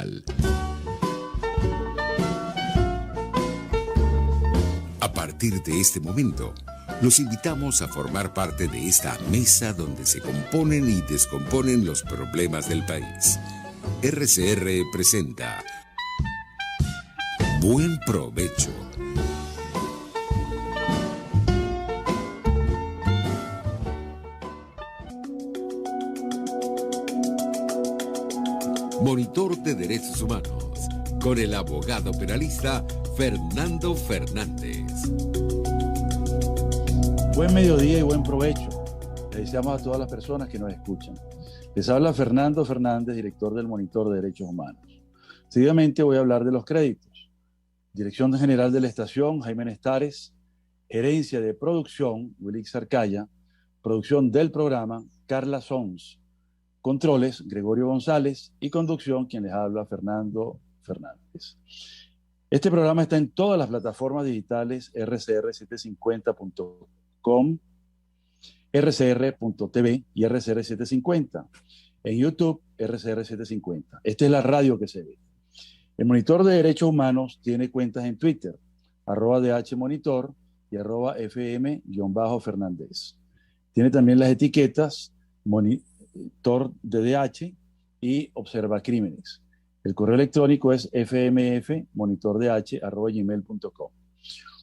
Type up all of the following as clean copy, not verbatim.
Nacional. A partir de este momento, los invitamos a formar parte de esta mesa donde se componen y descomponen los problemas del país. RCR presenta Buen Provecho. Monitor de Derechos Humanos, con el abogado penalista Fernando Fernández. Buen mediodía y buen provecho. Le deseamos a todas las personas que nos escuchan. Les habla Fernando Fernández, director del Monitor de Derechos Humanos. Seguidamente voy a hablar de los créditos. Dirección General de la Estación, Jaime Nestares. Gerencia de Producción, Wilix Arcaya. Producción del programa, Carla Sons. Controles, Gregorio González. Y conducción, quien les habla, Fernando Fernández. Este programa está en todas las plataformas digitales, rcr750.com, rcr.tv y rcr750. En YouTube, rcr750. Esta es la radio que se ve. El Monitor de Derechos Humanos tiene cuentas en Twitter, @dhmonitor y @fm_Fernández. Tiene también las etiquetas Monitor DDH y Observa Crímenes. El correo electrónico es fmfmonitordh@gmail.com.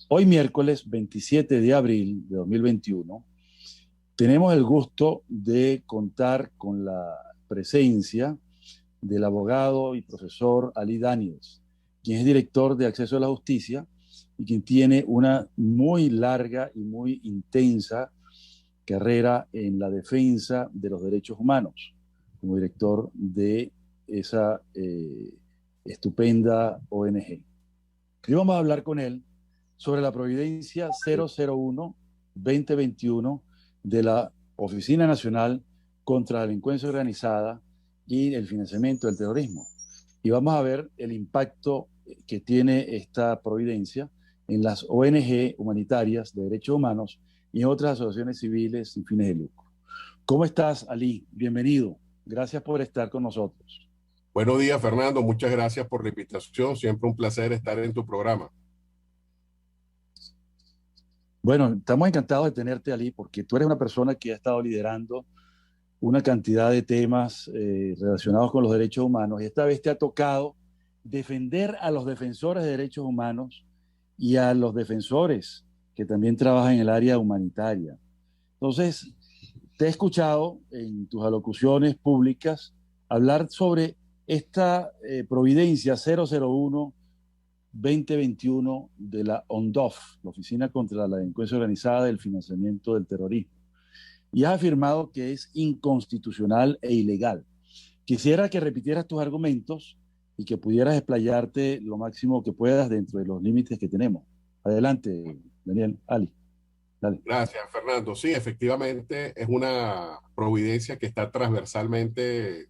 Hoy miércoles 27 de abril de 2021 tenemos el gusto de contar con la presencia del abogado y profesor Ali Daniels, quien es director de Acceso a la Justicia y quien tiene una muy larga y muy intensa carrera en la defensa de los derechos humanos, como director de esa estupenda ONG. Y vamos a hablar con él sobre la Providencia 001-2021 de la Oficina Nacional contra la Delincuencia Organizada y el Financiamiento del Terrorismo. Y vamos a ver el impacto que tiene esta providencia en las ONG humanitarias de derechos humanos y en otras asociaciones civiles sin fines de lucro. ¿Cómo estás, Ali? Bienvenido. Gracias por estar con nosotros. Buenos días, Fernando. Muchas gracias por la invitación. Siempre un placer estar en tu programa. Bueno, estamos encantados de tenerte, Ali, porque tú eres una persona que ha estado liderando una cantidad de temas relacionados con los derechos humanos y esta vez te ha tocado defender a los defensores de derechos humanos y a los defensores que también trabajan en el área humanitaria. Entonces, te he escuchado en tus alocuciones públicas hablar sobre esta Providencia 001-2021 de la ONDOF, la Oficina contra la Delincuencia Organizada y el Financiamiento del Terrorismo. Y has afirmado que es inconstitucional e ilegal. Quisiera que repitieras tus argumentos y que pudieras explayarte lo máximo que puedas dentro de los límites que tenemos. Adelante, Daniel, Ali. Dale. Gracias, Fernando. Sí, efectivamente es una providencia que está transversalmente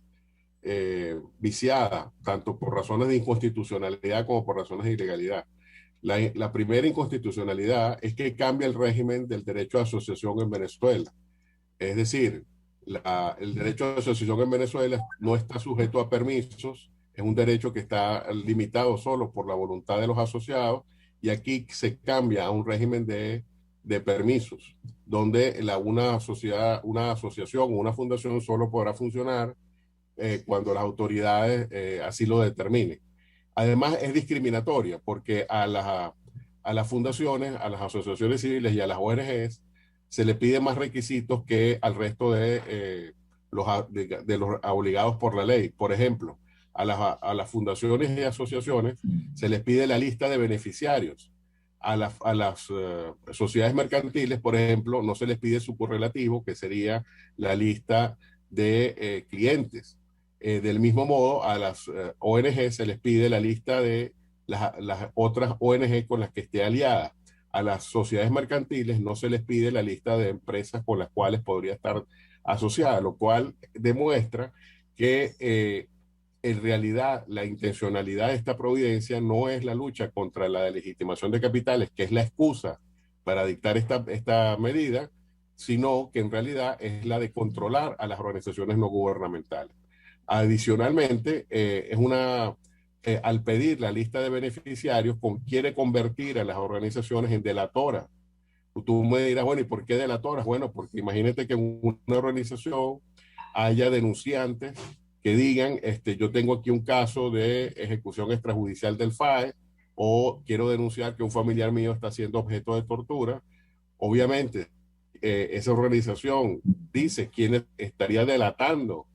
viciada, tanto por razones de inconstitucionalidad como por razones de ilegalidad. La primera inconstitucionalidad es que cambia el régimen del derecho a asociación en Venezuela. Es decir, el derecho a asociación en Venezuela no está sujeto a permisos, es un derecho que está limitado solo por la voluntad de los asociados, y aquí se cambia a un régimen de permisos, donde una asociación o una fundación solo podrá funcionar cuando las autoridades así lo determinen. Además, es discriminatoria porque a las fundaciones, a las asociaciones civiles y a las ONGs se le pide más requisitos que al resto de los obligados por la ley. Por ejemplo, a las fundaciones y asociaciones se les pide la lista de beneficiarios. A las sociedades mercantiles, por ejemplo, no se les pide su correlativo, que sería la lista de clientes. Del mismo modo, a las ONG se les pide la lista de las otras ONG con las que esté aliada. A las sociedades mercantiles no se les pide la lista de empresas con las cuales podría estar asociada, lo cual demuestra que en realidad la intencionalidad de esta providencia no es la lucha contra la delegitimación de capitales, que es la excusa para dictar esta medida, sino que en realidad es la de controlar a las organizaciones no gubernamentales. Adicionalmente, es una al pedir la lista de beneficiarios, quiere convertir a las organizaciones en delatoras. Tú me dirás, bueno, ¿y por qué delatoras? Bueno, porque imagínate que en una organización haya denunciantes que digan, yo tengo aquí un caso de ejecución extrajudicial del FAE, o quiero denunciar que un familiar mío está siendo objeto de tortura. Obviamente, esa organización dice quién estaría delatando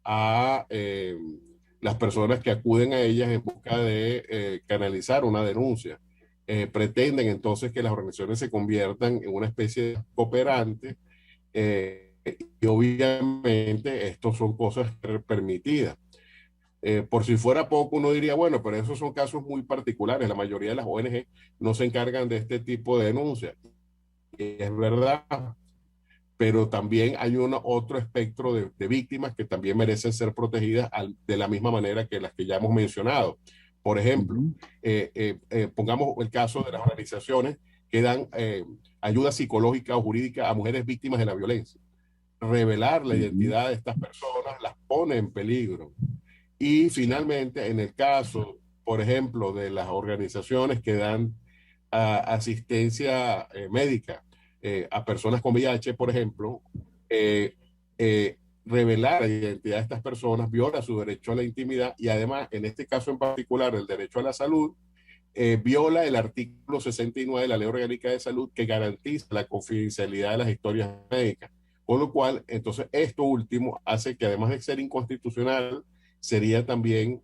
a las personas que acuden a ellas en busca de canalizar una denuncia. Pretenden entonces que las organizaciones se conviertan en una especie de cooperante, y obviamente estos son cosas permitidas. Por si fuera poco, uno diría, bueno, pero esos son casos muy particulares. La mayoría de las ONG no se encargan de este tipo de denuncias. Y es verdad, pero también hay otro espectro de víctimas que también merecen ser protegidas de la misma manera que las que ya hemos mencionado. Por ejemplo, pongamos el caso de las organizaciones que dan ayuda psicológica o jurídica a mujeres víctimas de la violencia. Revelar la identidad de estas personas las pone en peligro. Y finalmente, en el caso, por ejemplo, de las organizaciones que dan asistencia médica a personas con VIH, por ejemplo, revelar la identidad de estas personas viola su derecho a la intimidad, y además, en este caso en particular, el derecho a la salud, viola el artículo 69 de la Ley Orgánica de Salud, que garantiza la confidencialidad de las historias médicas. Con lo cual, entonces, esto último hace que, además de ser inconstitucional, sería también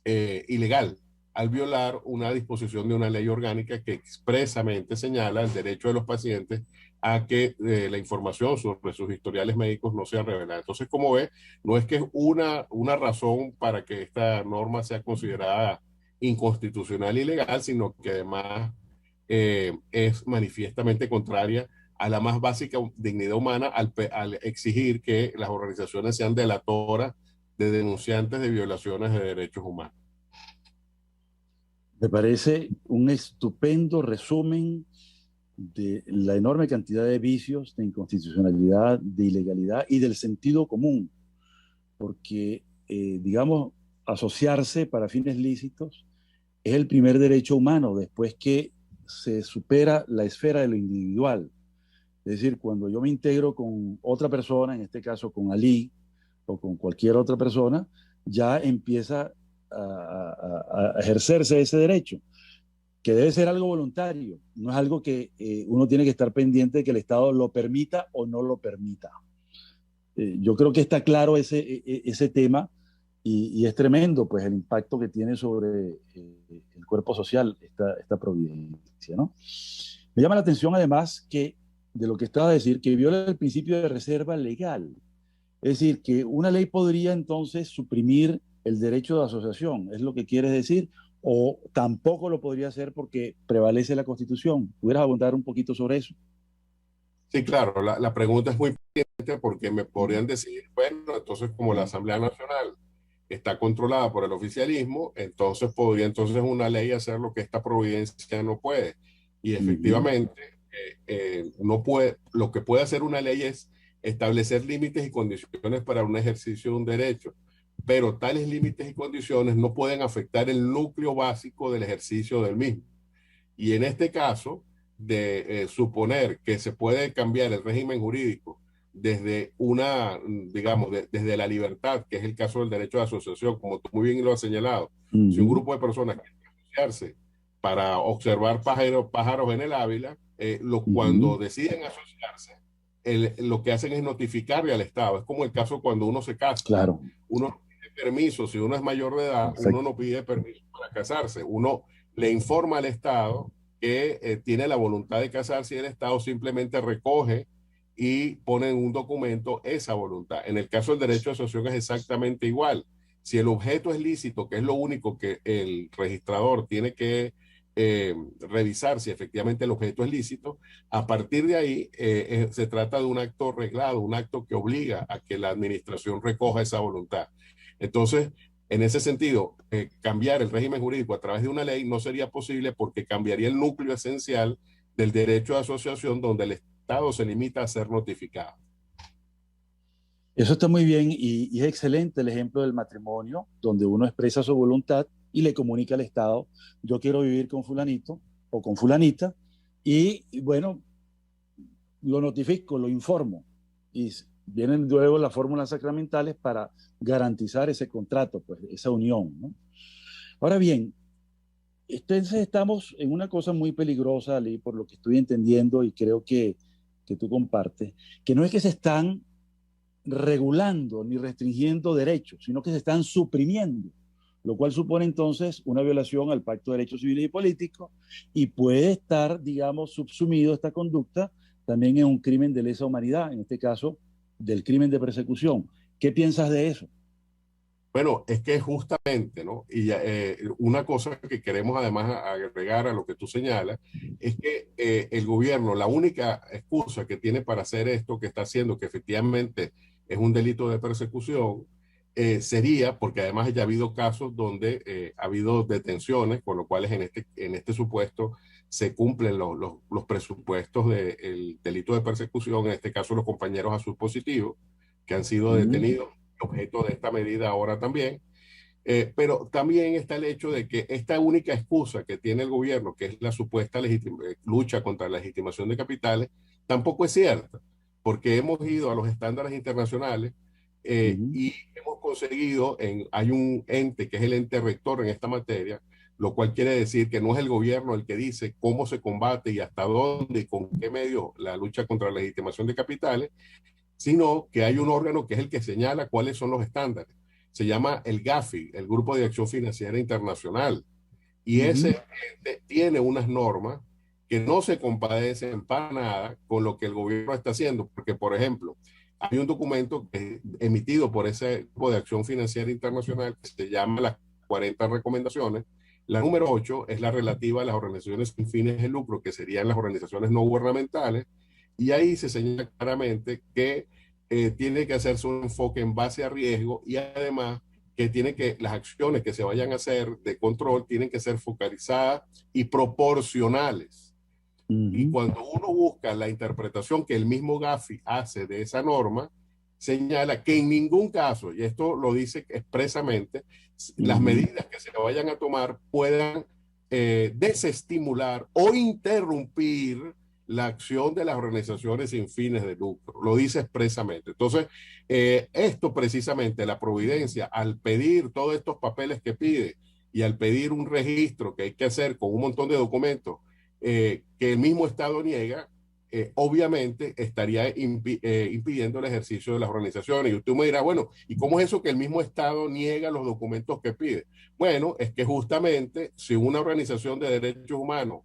ilegal al violar una disposición de una ley orgánica que expresamente señala el derecho de los pacientes a que la información sobre sus historiales médicos no sea revelada. Entonces, como ve, no es que es una razón para que esta norma sea considerada inconstitucional e ilegal, sino que además es manifiestamente contraria a la más básica dignidad humana al exigir que las organizaciones sean delatoras de denunciantes de violaciones de derechos humanos. Me parece un estupendo resumen de la enorme cantidad de vicios, de inconstitucionalidad, de ilegalidad y del sentido común, porque, digamos, asociarse para fines lícitos es el primer derecho humano después que se supera la esfera de lo individual. Es decir, cuando yo me integro con otra persona, en este caso con Ali o con cualquier otra persona, ya empieza a ejercerse ese derecho, que debe ser algo voluntario, no es algo que uno tiene que estar pendiente de que el Estado lo permita o no lo permita. Yo creo que está claro ese tema, y es tremendo pues el impacto que tiene sobre el cuerpo social esta providencia, ¿no? Me llama la atención además que de lo que estaba a decir, que viola el principio de reserva legal. Es decir, que una ley podría entonces suprimir el derecho de asociación, ¿es lo que quieres decir? ¿O tampoco lo podría hacer porque prevalece la Constitución? ¿Pudieras abundar un poquito sobre eso? Sí, claro, la pregunta es muy pertinente, porque me podrían decir, bueno, entonces como la Asamblea Nacional está controlada por el oficialismo, entonces podría entonces una ley hacer lo que esta providencia no puede. Y efectivamente, no puede, lo que puede hacer una ley es establecer límites y condiciones para un ejercicio de un derecho, pero tales límites y condiciones no pueden afectar el núcleo básico del ejercicio del mismo. Y en este caso, de suponer que se puede cambiar el régimen jurídico desde digamos, desde la libertad, que es el caso del derecho de asociación, como tú muy bien lo has señalado. Si un grupo de personas quiere asociarse para observar pájaros en el Ávila, cuando deciden asociarse, lo que hacen es notificarle al Estado. Es como el caso cuando uno se casa. Claro. Uno pide permiso, si uno es mayor de edad, exacto, uno no pide permiso para casarse. Uno le informa al Estado que tiene la voluntad de casarse, y el Estado simplemente recoge y pone en un documento esa voluntad. En el caso del derecho de asociación es exactamente igual. Si el objeto es lícito, que es lo único que el registrador tiene que revisar si efectivamente el objeto es lícito, a partir de ahí se trata de un acto reglado, un acto que obliga a que la administración recoja esa voluntad. Entonces, en ese sentido, cambiar el régimen jurídico a través de una ley no sería posible, porque cambiaría el núcleo esencial del derecho de asociación, donde el Estado se limita a ser notificado. Eso está muy bien y es excelente el ejemplo del matrimonio, donde uno expresa su voluntad y le comunica al Estado, yo quiero vivir con fulanito o con fulanita, y bueno, lo notifico, lo informo, y vienen luego las fórmulas sacramentales para garantizar ese contrato, pues esa unión, ¿no? Ahora bien, entonces estamos en una cosa muy peligrosa, Ali, por lo que estoy entendiendo y creo que tú compartes, que no es que se están regulando ni restringiendo derechos, sino que se están suprimiendo, lo cual supone entonces una violación al Pacto de Derechos Civiles y Políticos y puede estar, digamos, subsumido esta conducta también en un crimen de lesa humanidad, en este caso del crimen de persecución. ¿Qué piensas de eso? Bueno, es que justamente, ¿no? Y una cosa que queremos además agregar a lo que tú señalas es que el gobierno, la única excusa que tiene para hacer esto que está haciendo, que efectivamente es un delito de persecución, sería, porque además ya ha habido casos donde ha habido detenciones, con lo cual en este supuesto se cumplen los presupuestos del delito de persecución, en este caso los compañeros a sus positivos, que han sido detenidos objeto de esta medida ahora también. Pero también está el hecho de que esta única excusa que tiene el gobierno, que es la supuesta lucha contra la legitimación de capitales, tampoco es cierta, porque hemos ido a los estándares internacionales y hemos conseguido, hay un ente que es el ente rector en esta materia, lo cual quiere decir que no es el gobierno el que dice cómo se combate y hasta dónde y con qué medio la lucha contra la legitimación de capitales, sino que hay un órgano que es el que señala cuáles son los estándares. Se llama el GAFI, el Grupo de Acción Financiera Internacional, y ese tiene unas normas que no se compadecen para nada con lo que el gobierno está haciendo, porque, por ejemplo, hay un documento emitido por ese Grupo de Acción Financiera Internacional que se llama las 40 recomendaciones. La número 8 es la relativa a las organizaciones sin fines de lucro, que serían las organizaciones no gubernamentales, y ahí se señala claramente que tiene que hacerse un enfoque en base a riesgo y además que las acciones que se vayan a hacer de control tienen que ser focalizadas y proporcionales. Y cuando uno busca la interpretación que el mismo Gafi hace de esa norma, señala que en ningún caso, y esto lo dice expresamente, las medidas que se vayan a tomar puedan desestimular o interrumpir la acción de las organizaciones sin fines de lucro. Lo dice expresamente. Entonces, esto precisamente, la Providencia, al pedir todos estos papeles que pide y al pedir un registro que hay que hacer con un montón de documentos que el mismo Estado niega, obviamente estaría impidiendo el ejercicio de las organizaciones. Y usted me dirá, bueno, ¿y cómo es eso que el mismo Estado niega los documentos que pide? Bueno, es que justamente si una organización de derechos humanos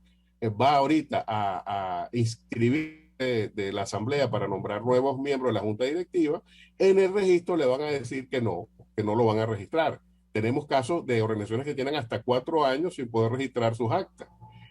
va ahorita a inscribir de la Asamblea para nombrar nuevos miembros de la Junta Directiva, en el registro le van a decir que no lo van a registrar. Tenemos casos de organizaciones que tienen hasta 4 años sin poder registrar sus actas.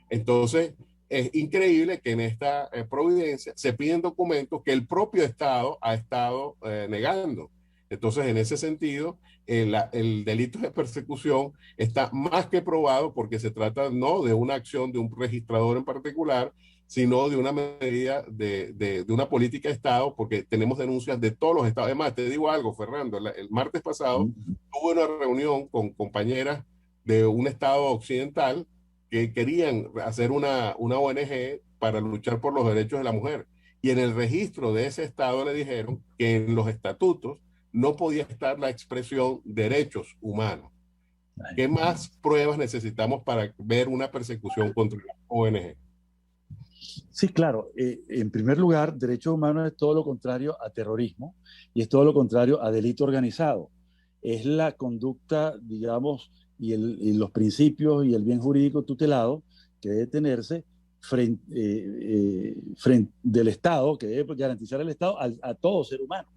Entonces, es increíble que en esta providencia se piden documentos que el propio Estado ha estado negando. Entonces, en ese sentido, el delito de persecución está más que probado porque se trata no de una acción de un registrador en particular, sino de una medida de una política de Estado, porque tenemos denuncias de todos los estados. Además, te digo algo, Fernando, el martes pasado tuve una reunión con compañeras de un estado occidental que querían hacer una ONG para luchar por los derechos de la mujer. Y en el registro de ese estado le dijeron que en los estatutos no podía estar la expresión derechos humanos. ¿Qué más pruebas necesitamos para ver una persecución contra la ONG? Sí, claro. En primer lugar, derechos humanos es todo lo contrario a terrorismo y es todo lo contrario a delito organizado. Es la conducta, digamos, y los principios y el bien jurídico tutelado que debe tenerse frente del Estado, que debe garantizar el Estado a todo ser humano.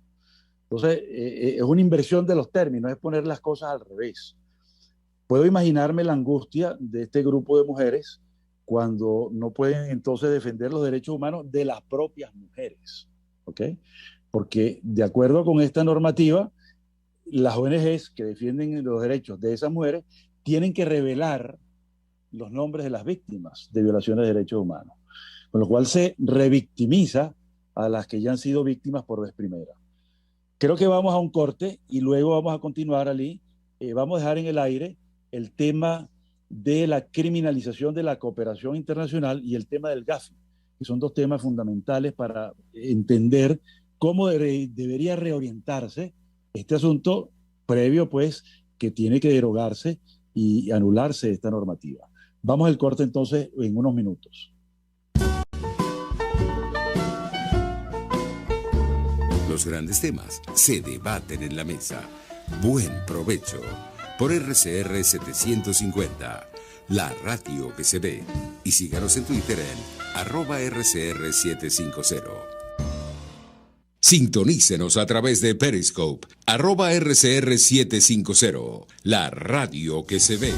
Entonces, es una inversión de los términos, es poner las cosas al revés. Puedo imaginarme la angustia de este grupo de mujeres cuando no pueden entonces defender los derechos humanos de las propias mujeres, ¿ok? Porque de acuerdo con esta normativa, las ONGs que defienden los derechos de esas mujeres tienen que revelar los nombres de las víctimas de violaciones de derechos humanos, con lo cual se revictimiza a las que ya han sido víctimas por vez primera. Creo que vamos a un corte y luego vamos a continuar, Ali. Vamos a dejar en el aire el tema de la criminalización de la cooperación internacional y el tema del Gafi, que son dos temas fundamentales para entender cómo debería reorientarse este asunto previo, pues, que tiene que derogarse y anularse esta normativa. Vamos al corte entonces en unos minutos. Los grandes temas se debaten en la mesa. Buen provecho por RCR 750, la radio que se ve. Y síganos en Twitter en @RCR750. Sintonícenos a través de Periscope, @RCR750, la radio que se ve.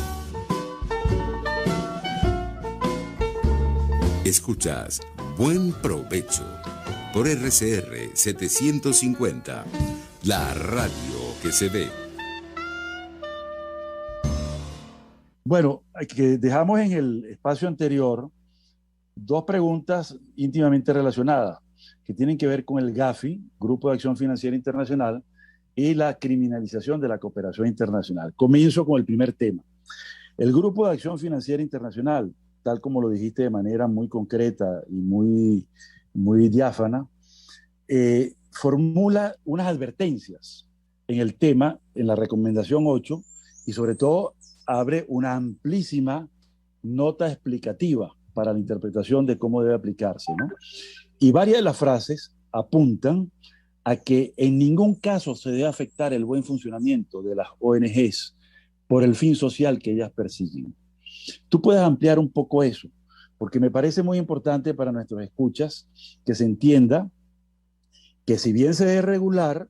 Escuchas Buen Provecho por RCR 750, la radio que se ve. Bueno, que dejamos en el espacio anterior dos preguntas íntimamente relacionadas que tienen que ver con el Gafi, Grupo de Acción Financiera Internacional, y la criminalización de la cooperación internacional. Comienzo con el primer tema. El Grupo de Acción Financiera Internacional, tal como lo dijiste de manera muy concreta y muy diáfana, formula unas advertencias en el tema, en la recomendación 8, y sobre todo abre una amplísima nota explicativa para la interpretación de cómo debe aplicarse, ¿no? Y varias de las frases apuntan a que en ningún caso se debe afectar el buen funcionamiento de las ONGs por el fin social que ellas persiguen. Tú puedes ampliar un poco eso, porque me parece muy importante para nuestros escuchas que se entienda que si bien se debe regular,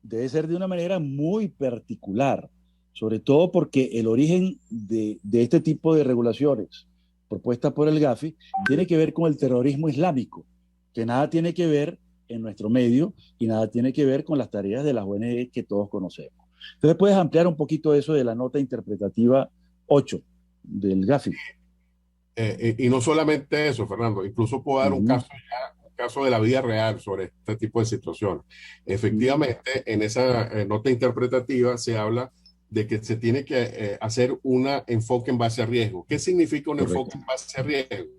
debe ser de una manera muy particular, sobre todo porque el origen de este tipo de regulaciones propuestas por el Gafi tiene que ver con el terrorismo islámico, que nada tiene que ver en nuestro medio y nada tiene que ver con las tareas de las ONG que todos conocemos. Entonces, ¿puedes ampliar un poquito eso de la nota interpretativa 8 del Gafi? Y no solamente eso, Fernando, incluso puedo dar un caso de la vida real sobre este tipo de situaciones. Efectivamente, en esa nota interpretativa se habla de que se tiene que hacer un enfoque en base a riesgo. ¿Qué significa un enfoque en base a riesgo?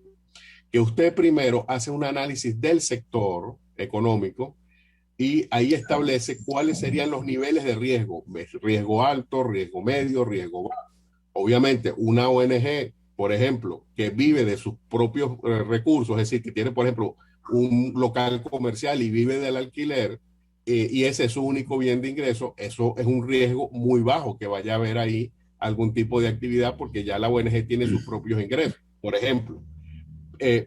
Que usted primero hace un análisis del sector económico y ahí establece cuáles serían los niveles de riesgo. Riesgo alto, riesgo medio, riesgo bajo. Obviamente, una ONG, por ejemplo, que vive de sus propios recursos, es decir, que tiene, por ejemplo, un local comercial y vive del alquiler, y ese es su único bien de ingreso, eso es un riesgo muy bajo que vaya a haber ahí algún tipo de actividad porque ya la ONG tiene sus propios ingresos, por ejemplo.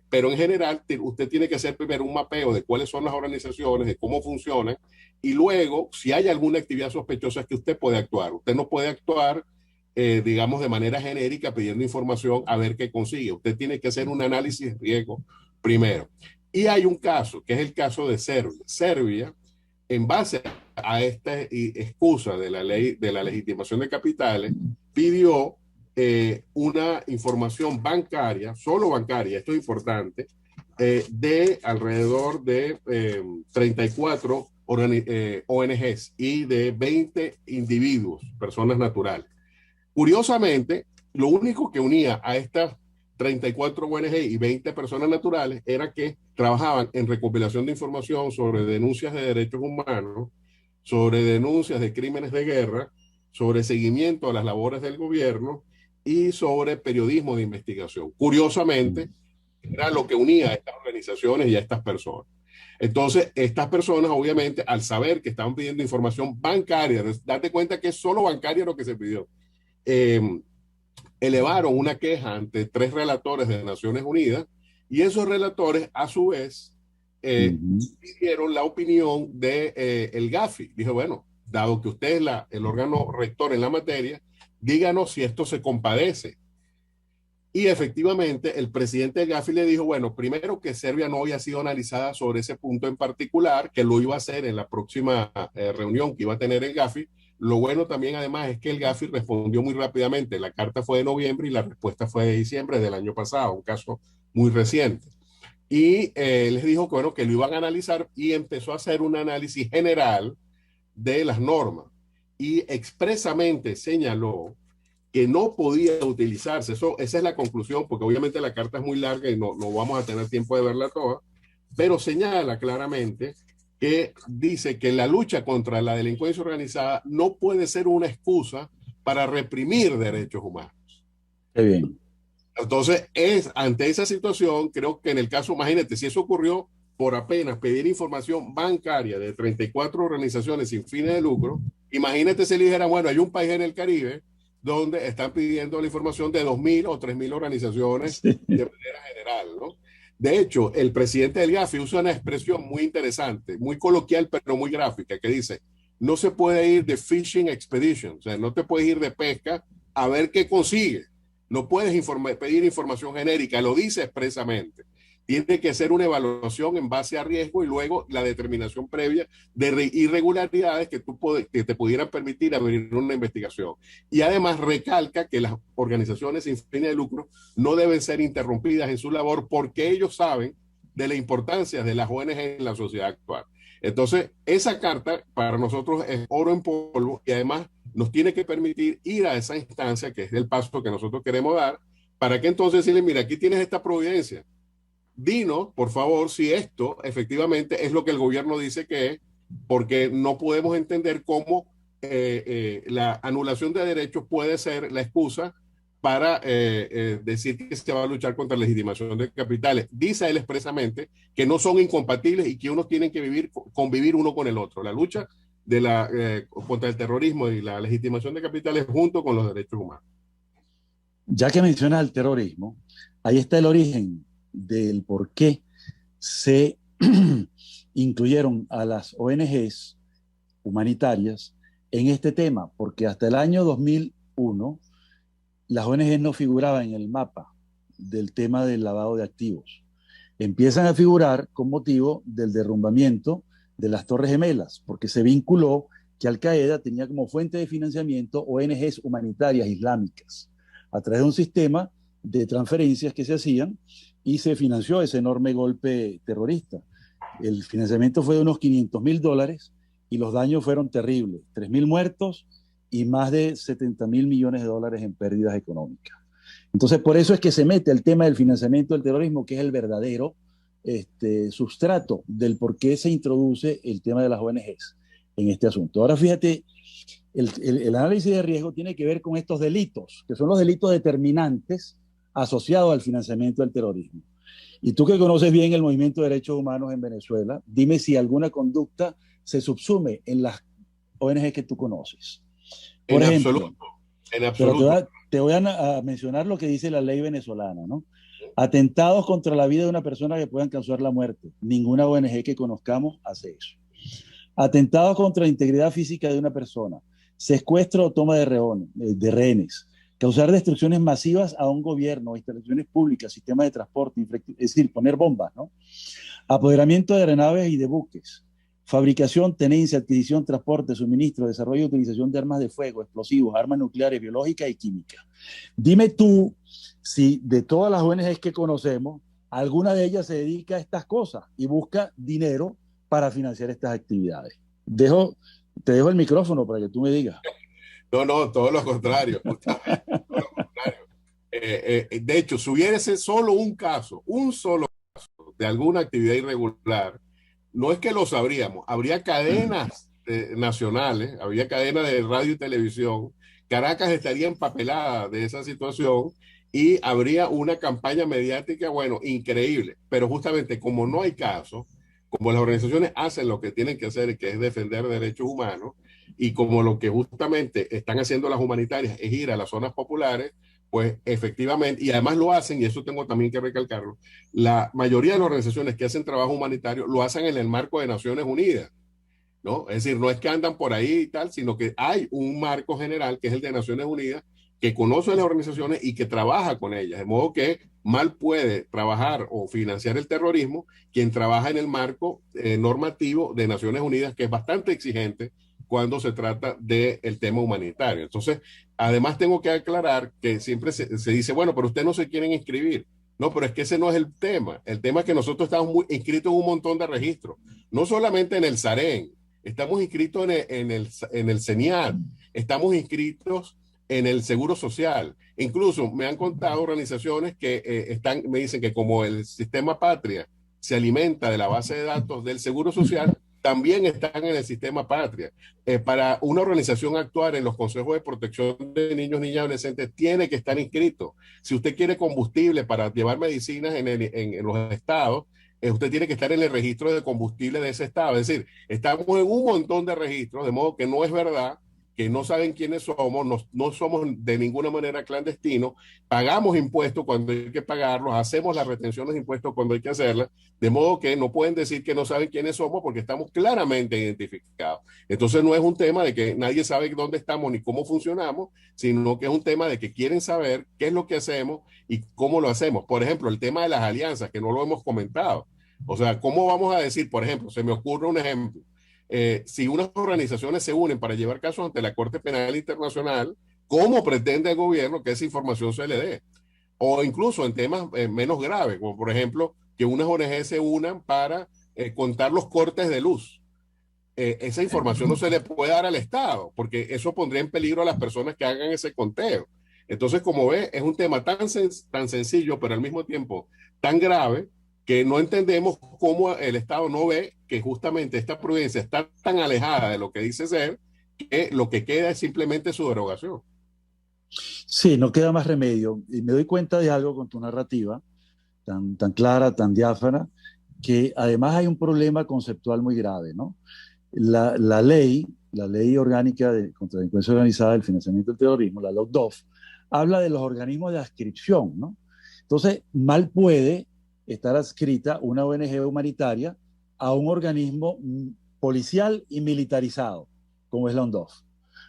Pero en general, usted tiene que hacer primero un mapeo de cuáles son las organizaciones, de cómo funcionan, y luego, si hay alguna actividad sospechosa, es que usted puede actuar. Usted no puede actuar, digamos, de manera genérica pidiendo información a ver qué consigue. Usted tiene que hacer un análisis de riesgo primero. Y hay un caso, que es el caso de Serbia. Serbia, en base a esta excusa de la ley de la legitimación de capitales, pidió una información bancaria, solo bancaria, esto es importante, de alrededor de 34 ONGs y de 20 individuos, personas naturales. Curiosamente, lo único que unía a estas 34 ONG y 20 personas naturales era que trabajaban en recopilación de información sobre denuncias de derechos humanos, sobre denuncias de crímenes de guerra, sobre seguimiento a las labores del gobierno y sobre periodismo de investigación. Curiosamente, era lo que unía a estas organizaciones y a estas personas. Entonces, estas personas, obviamente, al saber que estaban pidiendo información bancaria, date cuenta que es solo bancaria lo que se pidió, elevaron una queja ante 3 relatores de Naciones Unidas y esos relatores, a su vez, pidieron la opinión de el Gafi. Dijo, bueno, dado que usted es el órgano rector en la materia, díganos si esto se compadece. Y efectivamente, el presidente del Gafi le dijo, bueno, primero que Serbia no había sido analizada sobre ese punto en particular, que lo iba a hacer en la próxima reunión que iba a tener el Gafi. Lo bueno también, además, es que el Gafi respondió muy rápidamente. La carta fue de noviembre y la respuesta fue de diciembre del año pasado, un caso muy reciente. Y les dijo que, bueno, que lo iban a analizar y empezó a hacer un análisis general de las normas y expresamente señaló que no podía utilizarse. Esa es la conclusión, porque obviamente la carta es muy larga y no vamos a tener tiempo de verla toda, pero señala claramente que dice que la lucha contra la delincuencia organizada no puede ser una excusa para reprimir derechos humanos. Qué bien. Entonces, ante esa situación, creo que en el caso, imagínate, si eso ocurrió por apenas pedir información bancaria de 34 organizaciones sin fines de lucro, imagínate si le dijera, bueno, hay un país en el Caribe donde están pidiendo la información de 2.000 o 3.000 organizaciones de manera general, ¿no? De hecho, el presidente del GAFI usa una expresión muy interesante, muy coloquial, pero muy gráfica, que dice, no se puede ir de fishing expedition, o sea, no te puedes ir de pesca a ver qué consigues. No puedes pedir información genérica, lo dice expresamente. Tiene que ser una evaluación en base a riesgo y luego la determinación previa de irregularidades que te pudieran permitir abrir una investigación. Y además recalca que las organizaciones sin fines de lucro no deben ser interrumpidas en su labor porque ellos saben de la importancia de las ONG en la sociedad actual. Entonces, esa carta para nosotros es oro en polvo y además nos tiene que permitir ir a esa instancia, que es el paso que nosotros queremos dar, para que entonces decirle, mira, aquí tienes esta providencia. Dinos, por favor, si esto efectivamente es lo que el gobierno dice que es, porque no podemos entender cómo la anulación de derechos puede ser la excusa para decir que se va a luchar contra la legitimación de capitales. Dice él expresamente que no son incompatibles y que unos tienen que convivir uno con el otro. La lucha contra el terrorismo y la legitimación de capitales junto con los derechos humanos. Ya que mencionas el terrorismo, ahí está el origen del por qué se incluyeron a las ONGs humanitarias en este tema, porque hasta el año 2001 las ONGs no figuraban en el mapa del tema del lavado de activos. Empiezan a figurar con motivo del derrumbamiento de las Torres Gemelas, porque se vinculó que Al-Qaeda tenía como fuente de financiamiento ONGs humanitarias islámicas, a través de un sistema de transferencias que se hacían y se financió ese enorme golpe terrorista. El financiamiento fue de unos $500.000 y los daños fueron terribles, 3.000 muertos y más de 70.000 millones de dólares en pérdidas económicas. Entonces, por eso es que se mete el tema del financiamiento del terrorismo, que es el verdadero sustrato del por qué se introduce el tema de las ONGs en este asunto. Ahora, fíjate, el análisis de riesgo tiene que ver con estos delitos, que son los delitos determinantes asociados al financiamiento del terrorismo. Y tú que conoces bien el movimiento de derechos humanos en Venezuela, dime si alguna conducta se subsume en las ONG que tú conoces. Por ejemplo, en absoluto. Pero te voy a mencionar lo que dice la ley venezolana, ¿no? Atentados contra la vida de una persona que puedan causar la muerte. Ninguna ONG que conozcamos hace eso. Atentados contra la integridad física de una persona. Secuestro o toma de rehenes. Causar destrucciones masivas a un gobierno, instalaciones públicas, sistemas de transporte, es decir, poner bombas, ¿no? Apoderamiento de aeronaves y de buques. Fabricación, tenencia, adquisición, transporte, suministro, desarrollo y utilización de armas de fuego, explosivos, armas nucleares, biológicas y químicas. Dime tú si de todas las ONGs que conocemos, alguna de ellas se dedica a estas cosas y busca dinero para financiar estas actividades. Te dejo el micrófono para que tú me digas. No, todo lo contrario. Justamente, todo lo contrario. De hecho, si hubiese solo un solo caso de alguna actividad irregular, no es que lo sabríamos, habría cadenas nacionales, habría cadenas de radio y televisión, Caracas estaría empapelada de esa situación y habría una campaña mediática, bueno, increíble, pero justamente como no hay casos, como las organizaciones hacen lo que tienen que hacer, que es defender derechos humanos, y como lo que justamente están haciendo las humanitarias es ir a las zonas populares, pues efectivamente, y además lo hacen, y eso tengo también que recalcarlo, la mayoría de las organizaciones que hacen trabajo humanitario lo hacen en el marco de Naciones Unidas, ¿no? Es decir, no es que andan por ahí y tal, sino que hay un marco general que es el de Naciones Unidas, que conoce a las organizaciones y que trabaja con ellas, de modo que mal puede trabajar o financiar el terrorismo quien trabaja en el marco normativo de Naciones Unidas, que es bastante exigente cuando se trata del tema humanitario. Entonces, además tengo que aclarar que siempre se dice, bueno, pero ustedes no se quieren inscribir. No, pero es que ese no es el tema. El tema es que nosotros estamos inscritos en un montón de registros, no solamente en el SAREN, estamos inscritos en el CENIAT, estamos inscritos en el Seguro Social. Incluso me han contado organizaciones que me dicen que como el sistema Patria se alimenta de la base de datos del Seguro Social, también están en el sistema Patria. Para una organización actuar en los consejos de protección de niños, niñas y adolescentes, tiene que estar inscrito. Si usted quiere combustible para llevar medicinas en los estados, usted tiene que estar en el registro de combustible de ese estado. Es decir, estamos en un montón de registros, de modo que no es verdad que no saben quiénes somos, no somos de ninguna manera clandestinos, pagamos impuestos cuando hay que pagarlos, hacemos las retenciones de impuestos cuando hay que hacerlas, de modo que no pueden decir que no saben quiénes somos porque estamos claramente identificados. Entonces no es un tema de que nadie sabe dónde estamos ni cómo funcionamos, sino que es un tema de que quieren saber qué es lo que hacemos y cómo lo hacemos. Por ejemplo, el tema de las alianzas, que no lo hemos comentado. O sea, ¿cómo vamos a decir, por ejemplo, se me ocurre un ejemplo? Si unas organizaciones se unen para llevar casos ante la Corte Penal Internacional, ¿cómo pretende el gobierno que esa información se le dé? O incluso en temas menos graves, como por ejemplo que unas ONG se unan para contar los cortes de luz. Esa información no se le puede dar al Estado, porque eso pondría en peligro a las personas que hagan ese conteo. Entonces, como ve, es un tema tan sencillo, pero al mismo tiempo tan grave, que no entendemos cómo el Estado no ve que justamente esta providencia está tan alejada de lo que dice ser, que lo que queda es simplemente su derogación. Sí, no queda más remedio. Y me doy cuenta de algo con tu narrativa, tan clara, tan diáfana, que además hay un problema conceptual muy grave, ¿no? La ley orgánica contra la delincuencia organizada, el financiamiento del terrorismo, la LOCDOF, habla de los organismos de adscripción, ¿no? Entonces, mal puede estar adscrita una ONG humanitaria a un organismo policial y militarizado, como es la ONDOF,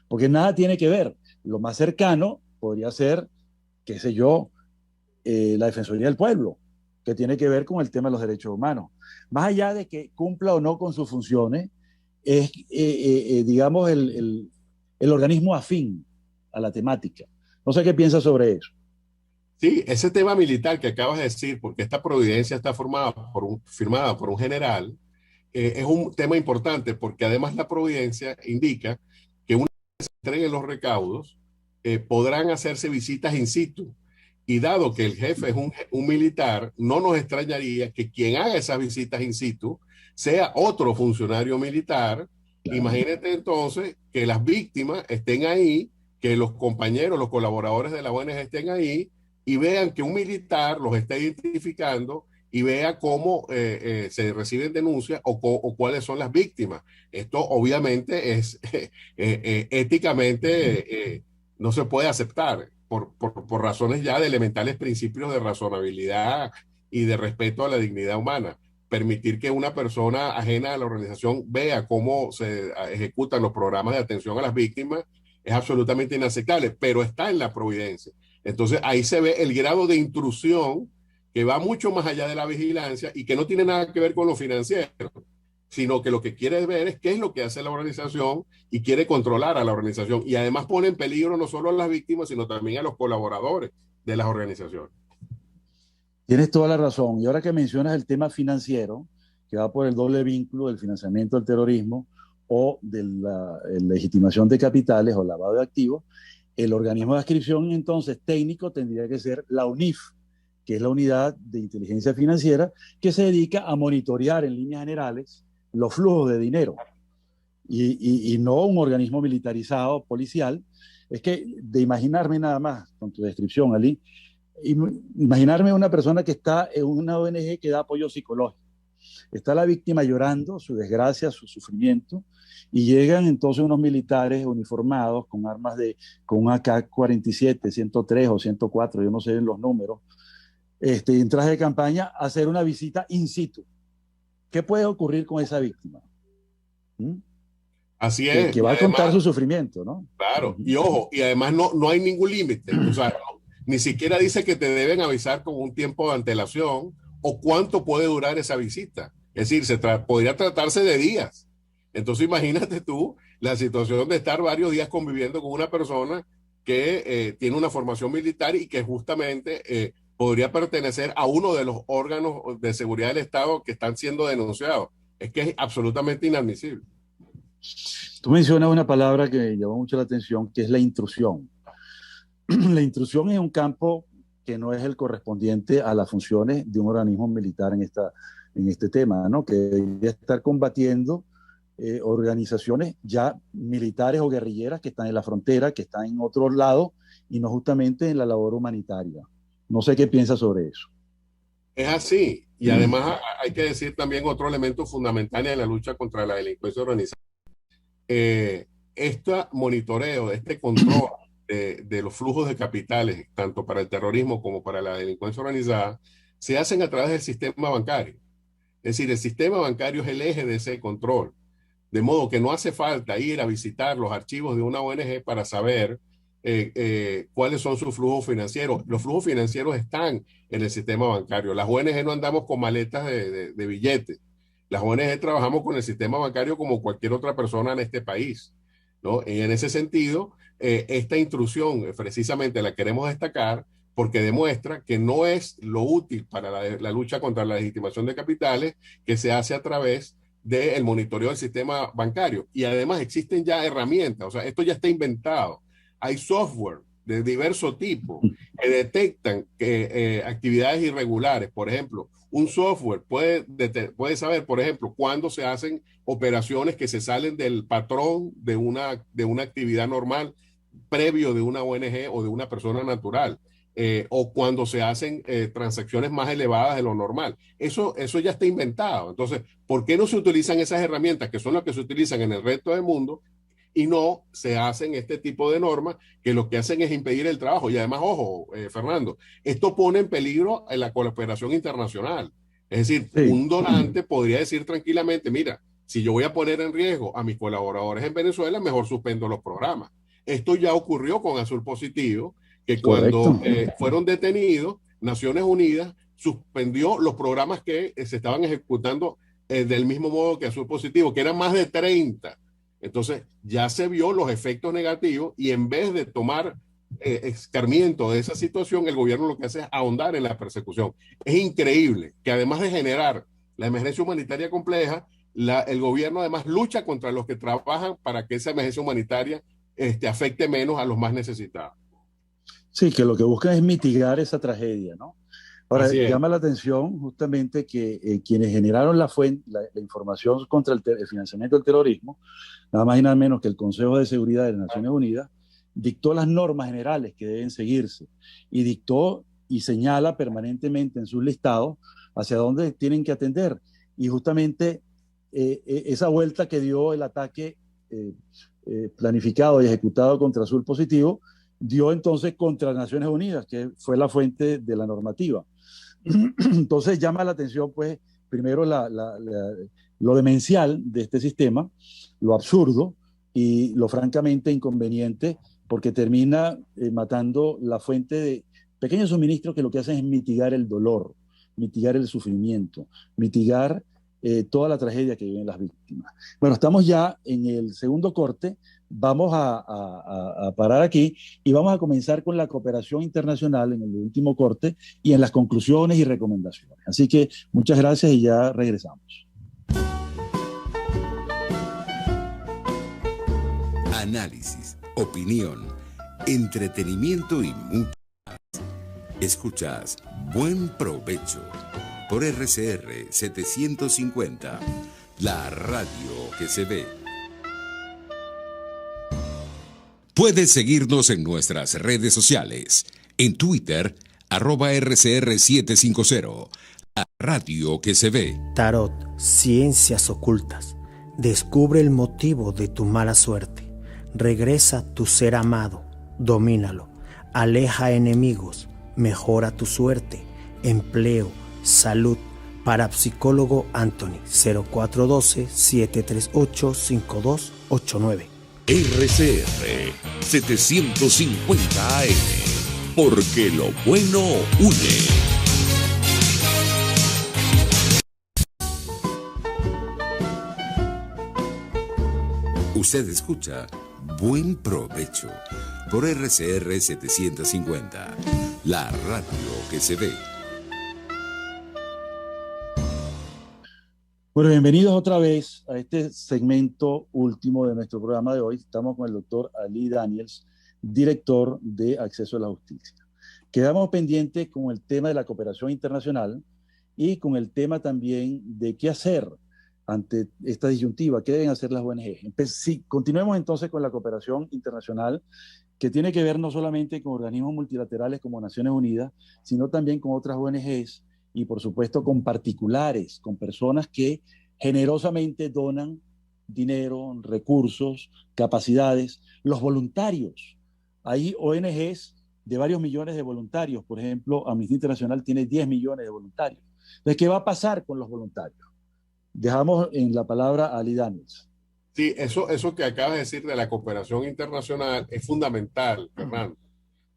porque nada tiene que ver. Lo más cercano podría ser, qué sé yo, la Defensoría del Pueblo, que tiene que ver con el tema de los derechos humanos. Más allá de que cumpla o no con sus funciones, es, digamos, el organismo afín a la temática. No sé qué piensas sobre eso. Sí, ese tema militar que acabas de decir, porque esta providencia está firmada por un general, es un tema importante porque además la providencia indica que una vez se entreguen los recaudos, podrán hacerse visitas in situ. Y dado que el jefe es un militar, no nos extrañaría que quien haga esas visitas in situ sea otro funcionario militar. Claro. Imagínate entonces que las víctimas estén ahí, que los compañeros, los colaboradores de la ONG estén ahí y vean que un militar los está identificando y vea cómo se reciben denuncias o cuáles son las víctimas. Esto obviamente es éticamente no se puede aceptar por razones ya de elementales principios de razonabilidad y de respeto a la dignidad humana. Permitir que una persona ajena a la organización vea cómo se ejecutan los programas de atención a las víctimas es absolutamente inaceptable, pero está en la providencia. Entonces ahí se ve el grado de intrusión que va mucho más allá de la vigilancia y que no tiene nada que ver con lo financiero, sino que lo que quiere ver es qué es lo que hace la organización y quiere controlar a la organización. Y además pone en peligro no solo a las víctimas, sino también a los colaboradores de las organizaciones. Tienes toda la razón. Y ahora que mencionas el tema financiero, que va por el doble vínculo del financiamiento del terrorismo o de la legitimación de capitales o lavado de activos, el organismo de adscripción entonces técnico tendría que ser la UNIF, que es la unidad de inteligencia financiera que se dedica a monitorear en líneas generales los flujos de dinero y no un organismo militarizado, policial. Es que de imaginarme nada más, con tu descripción, Ali, imaginarme una persona que está en una ONG que da apoyo psicológico. Está la víctima llorando su desgracia, su sufrimiento, y llegan entonces unos militares uniformados con armas con un AK-47, 103 o 104, yo no sé los números, en traje de campaña, a hacer una visita in situ. ¿Qué puede ocurrir con esa víctima? Así es. Que va a contar su sufrimiento, ¿no? Claro, y ojo, y además no hay ningún límite. O sea, ni siquiera dice que te deben avisar con un tiempo de antelación o cuánto puede durar esa visita. Es decir, podría tratarse de días. Entonces imagínate tú la situación de estar varios días conviviendo con una persona que tiene una formación militar y que justamente podría pertenecer a uno de los órganos de seguridad del Estado que están siendo denunciados. Es que es absolutamente inadmisible. Tú mencionas una palabra que me llamó mucho la atención, que es la intrusión. La intrusión es un campo que no es el correspondiente a las funciones de un organismo militar en este tema, ¿no? Que debería estar combatiendo organizaciones ya militares o guerrilleras que están en la frontera, que están en otros lados y no justamente en la labor humanitaria. No sé qué piensas sobre eso. Es así. Y además hay que decir también otro elemento fundamental en la lucha contra la delincuencia organizada. Este monitoreo, este control de los flujos de capitales, tanto para el terrorismo como para la delincuencia organizada, se hacen a través del sistema bancario. Es decir, el sistema bancario es el eje de ese control. De modo que no hace falta ir a visitar los archivos de una ONG para saber cuáles son sus flujos financieros. Los flujos financieros están en el sistema bancario. Las ONG no andamos con maletas de billetes. Las ONG trabajamos con el sistema bancario como cualquier otra persona en este país, ¿no? Y en ese sentido, esta intrusión precisamente la queremos destacar porque demuestra que no es lo útil para la lucha contra la legitimación de capitales que se hace a través del monitoreo del sistema bancario. Y además existen ya herramientas, o sea, esto ya está inventado. Hay software de diverso tipo que detectan actividades irregulares. Por ejemplo, un software puede saber, por ejemplo, cuándo se hacen operaciones que se salen del patrón de una actividad normal previo de una ONG o de una persona natural. O cuando se hacen transacciones más elevadas de lo normal. Eso ya está inventado. Entonces, ¿por qué no se utilizan esas herramientas que son las que se utilizan en el resto del mundo y no se hacen este tipo de normas que lo que hacen es impedir el trabajo? Y además, ojo, Fernando, esto pone en peligro la cooperación internacional. Es decir, Sí. un donante podría decir tranquilamente, mira, si yo voy a poner en riesgo a mis colaboradores en Venezuela, mejor suspendo los programas. Esto ya ocurrió con Azul Positivo, que cuando fueron detenidos, Naciones Unidas suspendió los programas que se estaban ejecutando del mismo modo que Azul Positivo, que eran más de 30. Entonces ya se vio los efectos negativos y en vez de tomar escarmiento de esa situación, el gobierno lo que hace es ahondar en la persecución. Es increíble que además de generar la emergencia humanitaria compleja, el gobierno además lucha contra los que trabajan para que esa emergencia humanitaria afecte menos a los más necesitados. Sí, que lo que buscan es mitigar esa tragedia, ¿no? Ahora, llama la atención justamente que quienes generaron la información contra el financiamiento del terrorismo, nada más y nada menos que el Consejo de Seguridad de las Naciones Unidas, dictó las normas generales que deben seguirse y dictó y señala permanentemente en sus listados hacia dónde tienen que atender. Y justamente esa vuelta que dio el ataque planificado y ejecutado contra Azul Positivo, dio entonces contra Naciones Unidas, que fue la fuente de la normativa. Entonces llama la atención, pues, primero lo demencial de este sistema, lo absurdo y lo francamente inconveniente, porque termina matando la fuente de pequeños suministros que lo que hacen es mitigar el dolor, mitigar el sufrimiento, mitigar toda la tragedia que viven las víctimas. Bueno, estamos ya en el segundo corte. Vamos a parar aquí y vamos a comenzar con la cooperación internacional en el último corte y en las conclusiones y recomendaciones. Así que muchas gracias y ya regresamos. Análisis, opinión, entretenimiento y mucho más. Escuchas Buen Provecho por RCR 750, la radio que se ve. Puedes seguirnos en nuestras redes sociales. En Twitter, @RCR750, la radio que se ve. Tarot, ciencias ocultas. Descubre el motivo de tu mala suerte. Regresa tu ser amado. Domínalo. Aleja enemigos. Mejora tu suerte. Empleo. Salud. Parapsicólogo Anthony. 0412-738-5289. RCR 750 AM, porque lo bueno une. Usted escucha Buen Provecho por RCR 750, la radio que se ve. Bueno, bienvenidos otra vez a este segmento último de nuestro programa de hoy. Estamos con el doctor Ali Daniels, director de Acceso a la Justicia. Quedamos pendientes con el tema de la cooperación internacional y con el tema también de qué hacer ante esta disyuntiva, qué deben hacer las ONG. Sí, continuemos entonces con la cooperación internacional, que tiene que ver no solamente con organismos multilaterales como Naciones Unidas, sino también con otras ONGs y por supuesto con particulares, con personas que generosamente donan dinero, recursos, capacidades, los voluntarios. Hay ONGs de varios millones de voluntarios, por ejemplo, Amnistía Internacional tiene 10 millones de voluntarios. Entonces, ¿qué va a pasar con los voluntarios? Dejamos en la palabra a Ali Daniels. Sí, eso que acabas de decir de la cooperación internacional es fundamental, Fernando,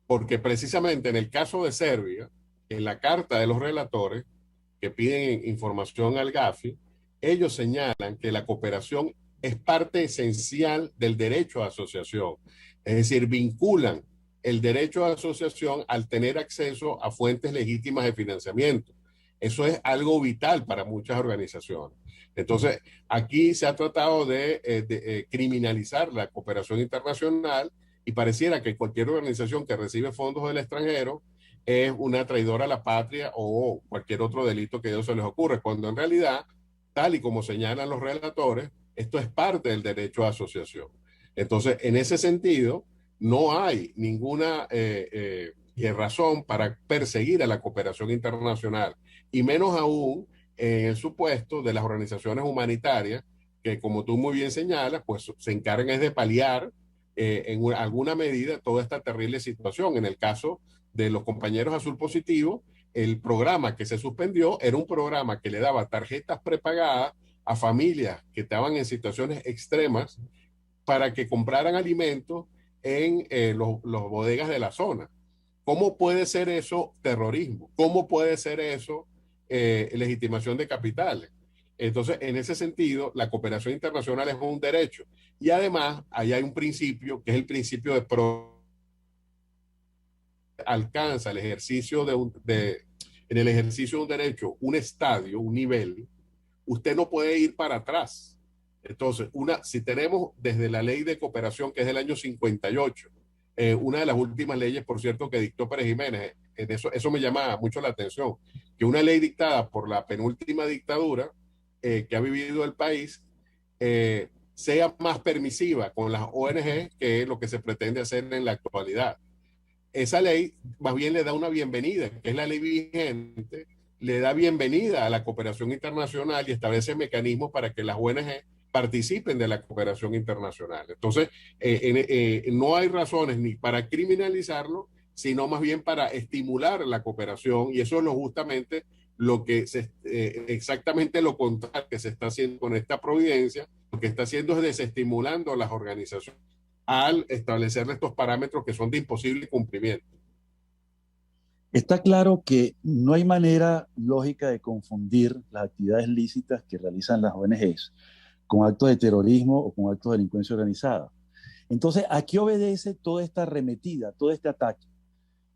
porque precisamente en el caso de Serbia, en la carta de los relatores que piden información al Gafi, ellos señalan que la cooperación es parte esencial del derecho a asociación. Es decir, vinculan el derecho a asociación al tener acceso a fuentes legítimas de financiamiento. Eso es algo vital para muchas organizaciones. Entonces, aquí se ha tratado de criminalizar la cooperación internacional y pareciera que cualquier organización que recibe fondos del extranjero es una traidora a la patria o cualquier otro delito que a ellos se les ocurre, cuando en realidad, tal y como señalan los relatores, esto es parte del derecho a asociación. Entonces, en ese sentido, no hay ninguna razón para perseguir a la cooperación internacional, y menos aún en el supuesto de las organizaciones humanitarias que, como tú muy bien señalas, pues se encargan es de paliar en alguna medida toda esta terrible situación. En el caso de los compañeros azul positivo, el programa que se suspendió era un programa que le daba tarjetas prepagadas a familias que estaban en situaciones extremas para que compraran alimentos en los bodegas de la zona. ¿Cómo puede ser eso terrorismo? ¿Cómo puede ser eso legitimación de capitales? Entonces, en ese sentido, la cooperación internacional es un derecho. Y además, ahí hay un principio, que es el principio de alcanza el ejercicio en el ejercicio de un derecho, un estadio, un nivel, usted no puede ir para atrás. Entonces, si tenemos desde la ley de cooperación, que es del año 58, una de las últimas leyes, por cierto, que dictó Pérez Jiménez, eso me llama mucho la atención, que una ley dictada por la penúltima dictadura que ha vivido el país sea más permisiva con las ONG que lo que se pretende hacer en la actualidad. Esa ley más bien le da una bienvenida, que es la ley vigente, le da bienvenida a la cooperación internacional y establece mecanismos para que las ONG participen de la cooperación internacional. Entonces, no hay razones ni para criminalizarlo, sino más bien para estimular la cooperación, y eso es justamente lo que exactamente lo contrario que se está haciendo con esta providencia. Lo que está haciendo es desestimulando a las organizaciones al establecer estos parámetros que son de imposible cumplimiento. Está claro que no hay manera lógica de confundir las actividades lícitas que realizan las ONGs con actos de terrorismo o con actos de delincuencia organizada. Entonces, ¿a qué obedece toda esta arremetida, todo este ataque?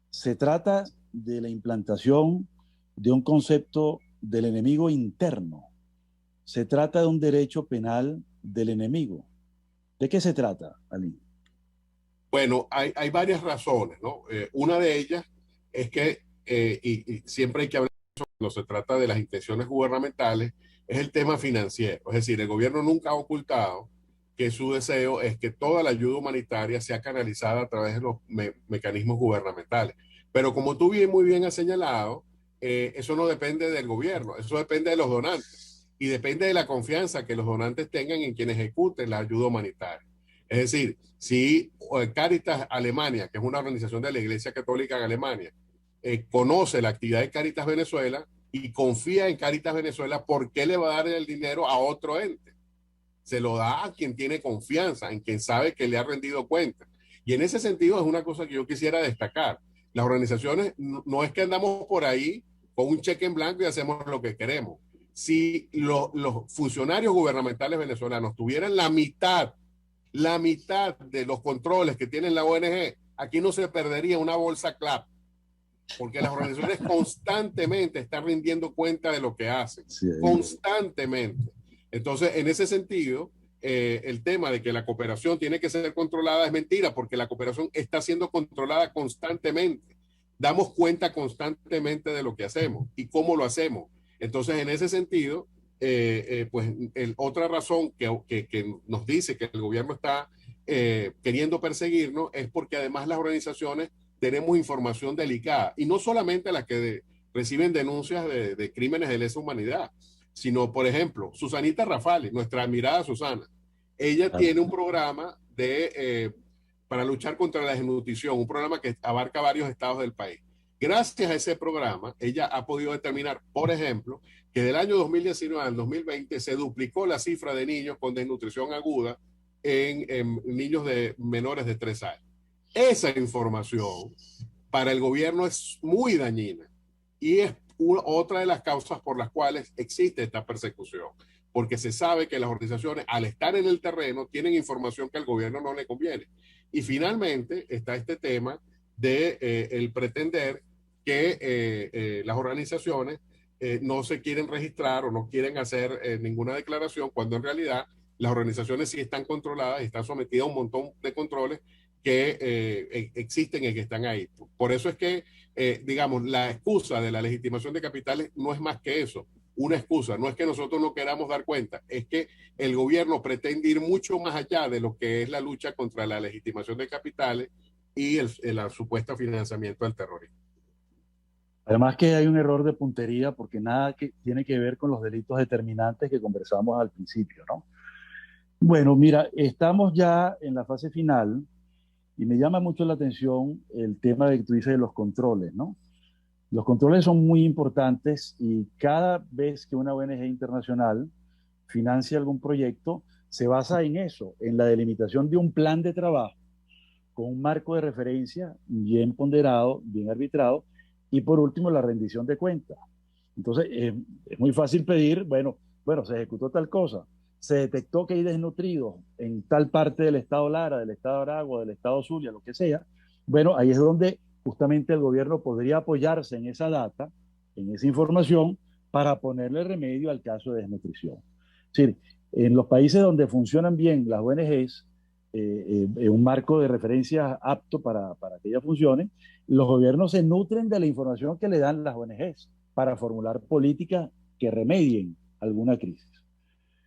Se trata de la implantación de un concepto del enemigo interno. Se trata de un derecho penal del enemigo. ¿De qué se trata, Ali? Bueno, hay varias razones, ¿no? Una de ellas es que, y siempre hay que hablar cuando se trata de las intenciones gubernamentales, es el tema financiero. Es decir, el gobierno nunca ha ocultado que su deseo es que toda la ayuda humanitaria sea canalizada a través de los mecanismos gubernamentales. Pero como tú muy bien has señalado, eso no depende del gobierno, eso depende de los donantes y depende de la confianza que los donantes tengan en quien ejecute la ayuda humanitaria. Es decir, si Cáritas Alemania, que es una organización de la Iglesia Católica en Alemania, conoce la actividad de Cáritas Venezuela y confía en Cáritas Venezuela, ¿por qué le va a dar el dinero a otro ente? Se lo da a quien tiene confianza, en quien sabe que le ha rendido cuenta. Y en ese sentido es una cosa que yo quisiera destacar. Las organizaciones no es que andamos por ahí con un cheque en blanco y hacemos lo que queremos. Si los funcionarios gubernamentales venezolanos tuvieran la mitad de los controles que tiene la ONG, aquí no se perdería una bolsa CLAP. porque las organizaciones constantemente están rindiendo cuenta de lo que hacen, Sí, constantemente. Entonces, en ese sentido, el tema de que la cooperación tiene que ser controlada es mentira, porque la cooperación está siendo controlada constantemente. Damos cuenta constantemente de lo que hacemos y cómo lo hacemos. Entonces, en ese sentido, pues otra razón que nos dice que el gobierno está queriendo perseguirnos es porque además las organizaciones tenemos información delicada, y no solamente las que reciben denuncias de crímenes de lesa humanidad, sino, por ejemplo, Susanita Rafali, nuestra admirada Susana. Ella tiene un programa para luchar contra la desnutrición, un programa que abarca varios estados del país. Gracias a ese programa, ella ha podido determinar, por ejemplo, que del año 2019 al 2020 se duplicó la cifra de niños con desnutrición aguda en niños de menores de 3 años. Esa información para el gobierno es muy dañina y es otra de las causas por las cuales existe esta persecución, porque se sabe que las organizaciones, al estar en el terreno, tienen información que al gobierno no le conviene. Y finalmente está este tema de el pretender que las organizaciones no se quieren registrar o no quieren hacer ninguna declaración, cuando en realidad las organizaciones sí están controladas y están sometidas a un montón de controles que existen y que están ahí. Por eso es que, digamos, la excusa de la legitimación de capitales no es más que eso, una excusa. No es que nosotros no queramos dar cuenta, es que el gobierno pretende ir mucho más allá de lo que es la lucha contra la legitimación de capitales y el supuesto financiamiento del terrorismo. Además que hay un error de puntería porque nada que tiene que ver con los delitos determinantes que conversamos al principio, ¿no? Bueno, mira, estamos ya en la fase final y me llama mucho la atención el tema de que tú dices de los controles, ¿no? Los controles son muy importantes y cada vez que una ONG internacional financia algún proyecto, se basa en eso, en la delimitación de un plan de trabajo con un marco de referencia bien ponderado, bien arbitrado, y por último la rendición de cuentas. Entonces, es muy fácil pedir, bueno, se ejecutó tal cosa, se detectó que hay desnutridos en tal parte del estado Lara, del estado Aragua, del estado Zulia, lo que sea. Bueno, ahí es donde justamente el gobierno podría apoyarse en esa data, en esa información, para ponerle remedio al caso de desnutrición. Es decir, en los países donde funcionan bien las ONGs, un marco de referencia apto para que ellas funcionen, los gobiernos se nutren de la información que le dan las ONGs para formular políticas que remedien alguna crisis.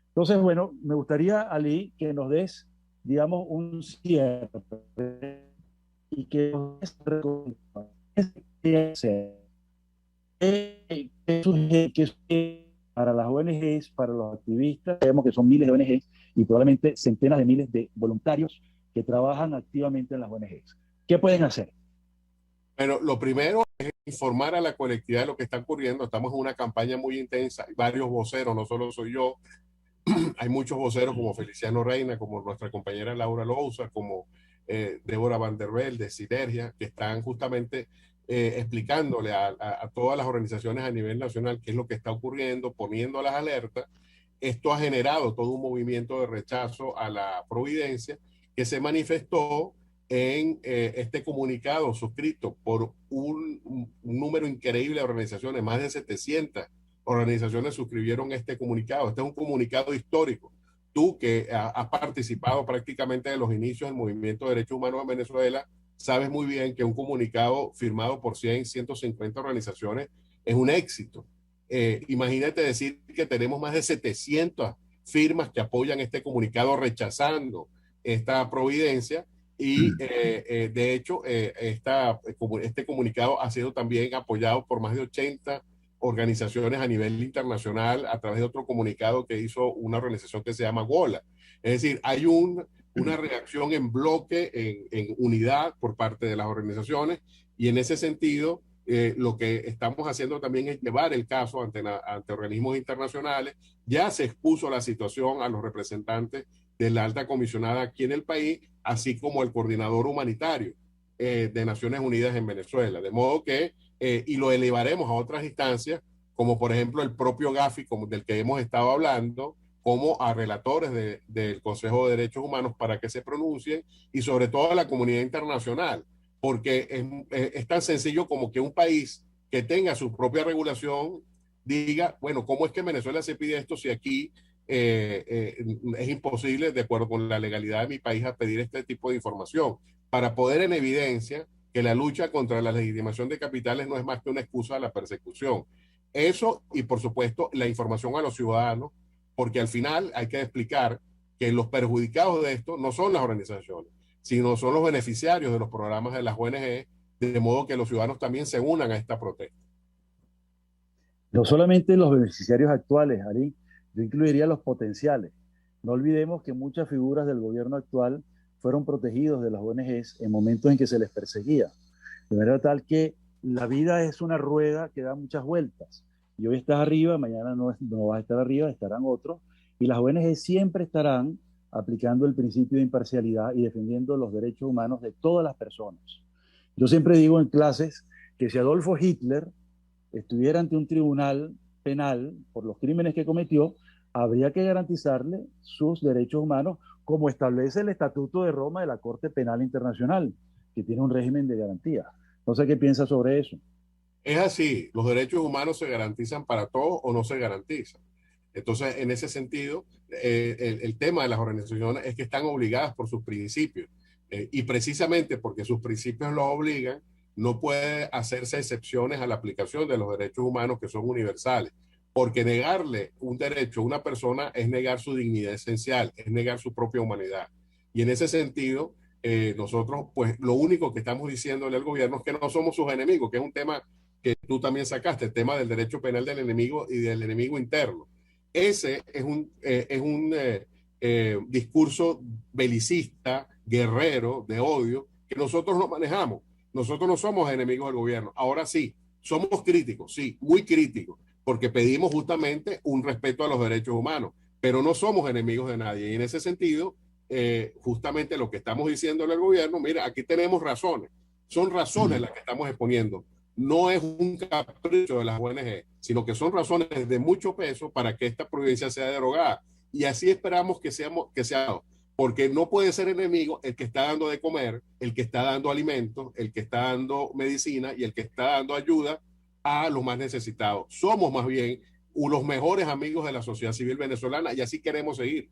Entonces, bueno, me gustaría, Ali, que nos des, digamos, un cierre y que nos des para las ONGs, para los activistas. Sabemos que son miles de ONGs y probablemente centenas de miles de voluntarios que trabajan activamente en las ONGs. ¿Qué pueden hacer? Pero lo primero es informar a la colectividad de lo que está ocurriendo. Estamos en una campaña muy intensa, hay varios voceros, no solo soy yo, hay muchos voceros como Feliciano Reina, como nuestra compañera Laura Louza, como Débora Van der Bel de Sinergia, que están justamente explicándole a todas las organizaciones a nivel nacional qué es lo que está ocurriendo, poniendo las alertas. Esto ha generado todo un movimiento de rechazo a la providencia que se manifestó en este comunicado suscrito por un número increíble de organizaciones, más de 700 organizaciones suscribieron este comunicado. Este es un comunicado histórico. Tú que has participado prácticamente de los inicios del movimiento de derechos humanos en Venezuela, sabes muy bien que un comunicado firmado por 100, 150 organizaciones es un éxito. Imagínate decir que tenemos más de 700 firmas que apoyan este comunicado rechazando esta providencia y de hecho este comunicado ha sido también apoyado por más de 80 organizaciones a nivel internacional a través de otro comunicado que hizo una organización que se llama WOLA. Es decir, hay una reacción en bloque, en unidad por parte de las organizaciones y en ese sentido lo que estamos haciendo también es llevar el caso ante organismos internacionales. Ya se expuso la situación a los representantes de la alta comisionada aquí en el país, así como el coordinador humanitario de Naciones Unidas en Venezuela. De modo que, y lo elevaremos a otras instancias, como por ejemplo el propio Gafi, del que hemos estado hablando, como a relatores del Consejo de Derechos Humanos para que se pronuncien y sobre todo a la comunidad internacional, porque es tan sencillo como que un país que tenga su propia regulación diga, bueno, ¿cómo es que en Venezuela se pide esto si aquí es imposible, de acuerdo con la legalidad de mi país, a pedir este tipo de información? Para poner en evidencia que la lucha contra la legitimación de capitales no es más que una excusa a la persecución. Eso, y por supuesto, la información a los ciudadanos, porque al final hay que explicar que los perjudicados de esto no son las organizaciones, sino son los beneficiarios de los programas de las ONG, de modo que los ciudadanos también se unan a esta protesta. No solamente los beneficiarios actuales, Ari, yo incluiría los potenciales. No olvidemos que muchas figuras del gobierno actual fueron protegidos de las ONGs en momentos en que se les perseguía. De manera tal que la vida es una rueda que da muchas vueltas. Y hoy estás arriba, mañana no vas a estar arriba, estarán otros. Y las ONG siempre estarán aplicando el principio de imparcialidad y defendiendo los derechos humanos de todas las personas. Yo siempre digo en clases que si Adolfo Hitler estuviera ante un tribunal penal por los crímenes que cometió, habría que garantizarle sus derechos humanos, como establece el Estatuto de Roma de la Corte Penal Internacional, que tiene un régimen de garantía. No sé qué piensas sobre eso. Es así, los derechos humanos se garantizan para todos o no se garantizan. Entonces, en ese sentido, el tema de las organizaciones es que están obligadas por sus principios. Y precisamente porque sus principios los obligan, no puede hacerse excepciones a la aplicación de los derechos humanos que son universales. Porque negarle un derecho a una persona es negar su dignidad esencial, es negar su propia humanidad. Y en ese sentido, nosotros, pues, lo único que estamos diciéndole al gobierno es que no somos sus enemigos, que es un tema que tú también sacaste, el tema del derecho penal del enemigo y del enemigo interno. Ese es un discurso belicista, guerrero, de odio, que nosotros no manejamos. Nosotros no somos enemigos del gobierno. Ahora sí, somos críticos, sí, muy críticos, porque pedimos justamente un respeto a los derechos humanos, pero no somos enemigos de nadie. Y en ese sentido, justamente lo que estamos diciéndole al gobierno, mira, aquí tenemos razones, son razones las que estamos exponiendo. No es un capricho de las ONG, sino que son razones de mucho peso para que esta providencia sea derogada. Y así esperamos que sea, porque no puede ser enemigo el que está dando de comer, el que está dando alimentos, el que está dando medicina y el que está dando ayuda a los más necesitados. Somos más bien los mejores amigos de la sociedad civil venezolana y así queremos seguir.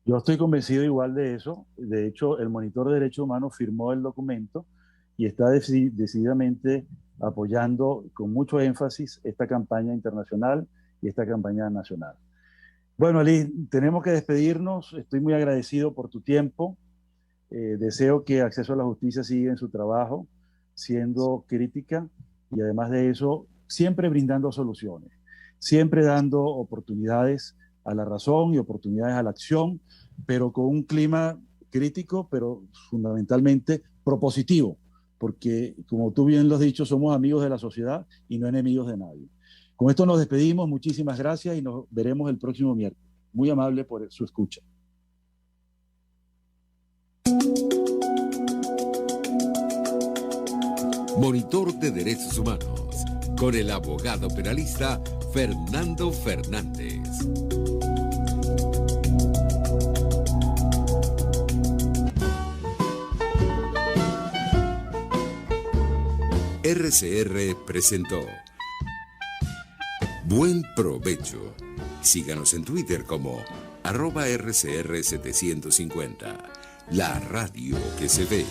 Yo estoy convencido igual de eso. De hecho, el Monitor de Derechos Humanos firmó el documento y está decididamente apoyando con mucho énfasis esta campaña internacional y esta campaña nacional. Bueno, Ali, tenemos que despedirnos. Estoy muy agradecido por tu tiempo. Deseo que Acceso a la Justicia siga en su trabajo, siendo crítica y además de eso, siempre brindando soluciones, siempre dando oportunidades a la razón y oportunidades a la acción, pero con un clima crítico, pero fundamentalmente propositivo, porque como tú bien lo has dicho, somos amigos de la sociedad y no enemigos de nadie. Con esto nos despedimos, muchísimas gracias y nos veremos el próximo miércoles. Muy amable por su escucha. Monitor de Derechos Humanos, con el abogado penalista Fernando Fernández. RCR presentó Buen Provecho. Síganos en Twitter como @RCR750, la radio que se ve.